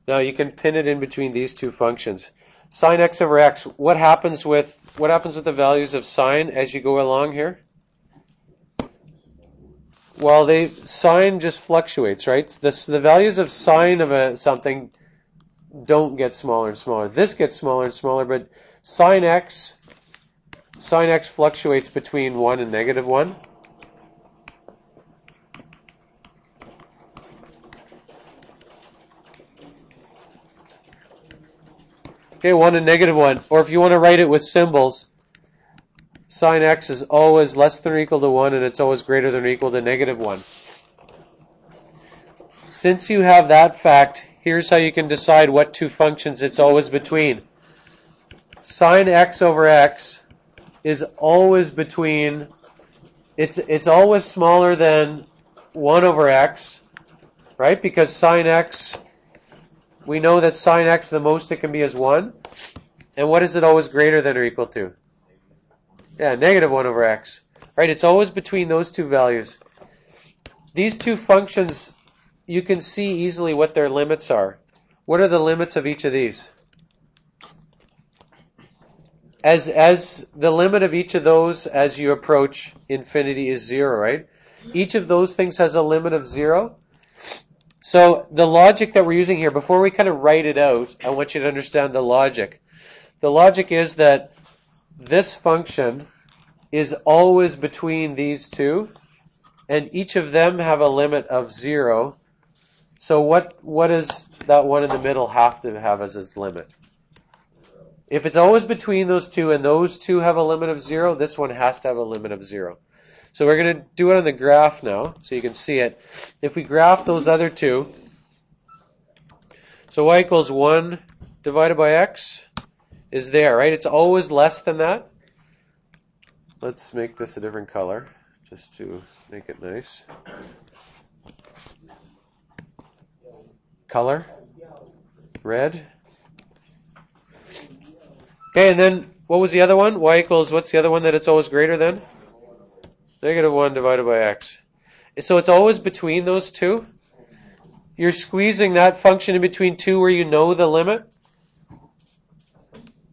Now you can pin it in between these two functions. Sine x over x, what happens with the values of sine as you go along here? Well, sine just fluctuates, right? The values of sine of something don't get smaller and smaller. This gets smaller and smaller, but sine x fluctuates between 1 and negative 1. Okay, 1 and negative 1. Or if you want to write it with symbols, sine x is always less than or equal to 1, and it's always greater than or equal to negative 1. Since you have that fact, here's how you can decide what two functions it's always between. Sine x over x is always between, it's always smaller than 1 over x, right? Because sine x, we know that sine x, the most it can be is 1. And what is it always greater than or equal to? Yeah, negative 1 over x. Right? It's always between those two values. These two functions, you can see easily what their limits are. What are the limits of each of these? As the limit of each of those as you approach infinity is 0, right? Each of those things has a limit of 0. So the logic that we're using here, before we kind of write it out, I want you to understand the logic. The logic is that this function is always between these two, and each of them have a limit of 0. So what does that one in the middle have to have as its limit? If it's always between those two and those two have a limit of 0, this one has to have a limit of 0. So we're going to do it on the graph now so you can see it. If we graph those other two, so y equals 1 divided by x is there, right? It's always less than that. Let's make this a different color just to make it nice. Color, red. Okay, and then what was the other one? Y equals, what's the other one that it's always greater than? Negative 1 divided by x. So it's always between those two. You're squeezing that function in between two where you know the limit.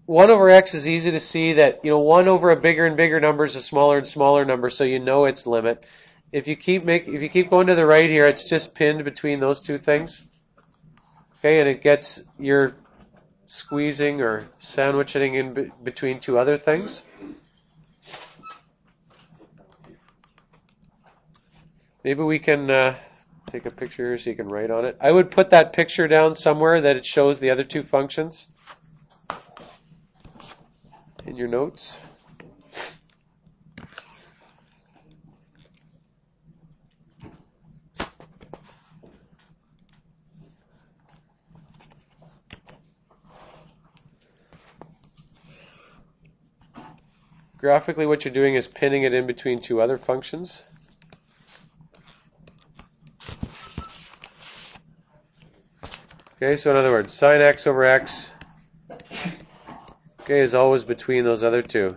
1 over x is easy to see that, 1 over a bigger and bigger number is a smaller and smaller number, so you know its limit. If you keep going to the right here, it's just pinned between those two things. Okay, and you're squeezing or sandwiching in between two other things. Maybe we can take a picture here so you can write on it. I would put that picture down somewhere that it shows the other two functions in your notes. Graphically, what you're doing is pinning it in between two other functions. Okay, so in other words, sine x over x, okay, is always between those other two.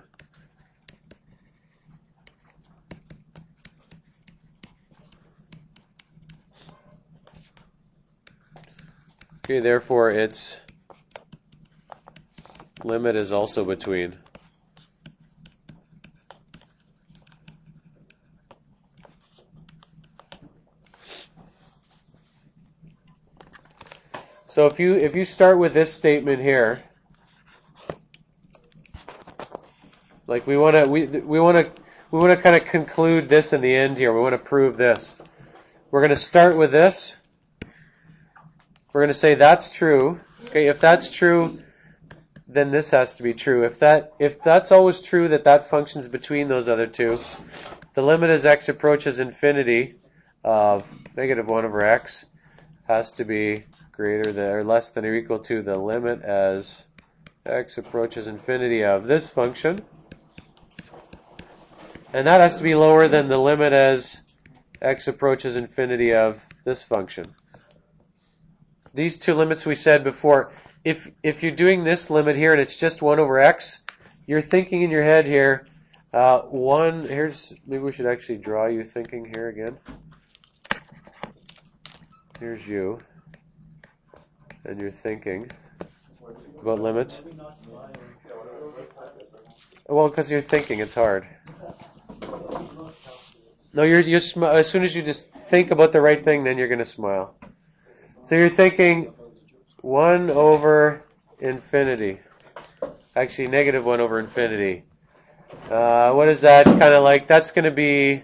Okay, therefore its limit is also between. So if you start with this statement here, like we want to kind of conclude this in the end here. We want to prove this. We're going to start with this. We're going to say that's true. Okay, if that's true, then this has to be true. If that's always true that function's between those other two, the limit as x approaches infinity of negative 1 over x has to be greater than or less than or equal to the limit as x approaches infinity of this function. And that has to be lower than the limit as x approaches infinity of this function. These two limits we said before, if you're doing this limit here and it's just 1 over x, you're thinking in your head here, maybe we should actually draw you thinking here again. Here's you. and you're thinking about limits. Well, because you're thinking, it's hard. No, as soon as you just think about the right thing, then you're going to smile. So you're thinking 1 over infinity. Actually, negative 1 over infinity. What is that kind of like? That's going to be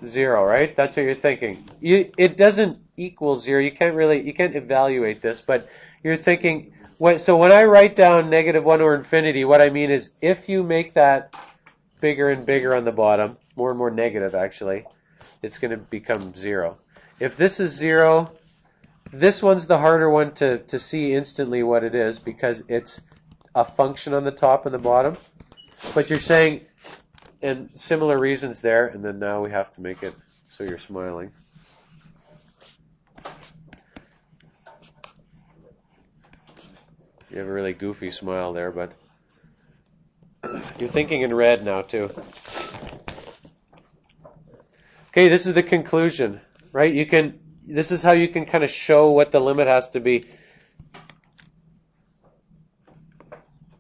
0, right? That's what you're thinking. It doesn't equal 0. You can't evaluate this, but you're thinking. So when I write down negative 1 over infinity, what I mean is if you make that bigger and bigger on the bottom, more and more negative actually, it's going to become 0. If this is 0, this one's the harder one to see instantly what it is because it's a function on the top and the bottom. But you're saying, and similar reasons there, and then now we have to make it so you're smiling. You have a really goofy smile there, but you're thinking in red now too. Okay, this is the conclusion, right? This is how you can kind of show what the limit has to be.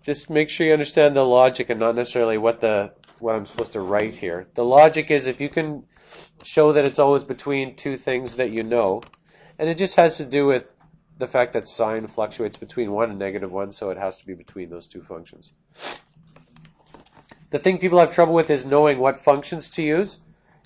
Just make sure you understand the logic and not necessarily what I'm supposed to write here. The logic is if you can show that it's always between two things that you know, and it just has to do with the fact that sine fluctuates between 1 and negative 1, so it has to be between those two functions. The thing people have trouble with is knowing what functions to use.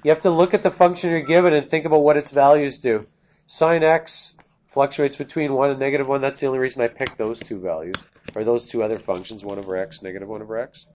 You have to look at the function you're given and think about what its values do. Sine x fluctuates between 1 and negative 1. That's the only reason I picked those two values, or those two other functions, 1 over x, negative 1 over x.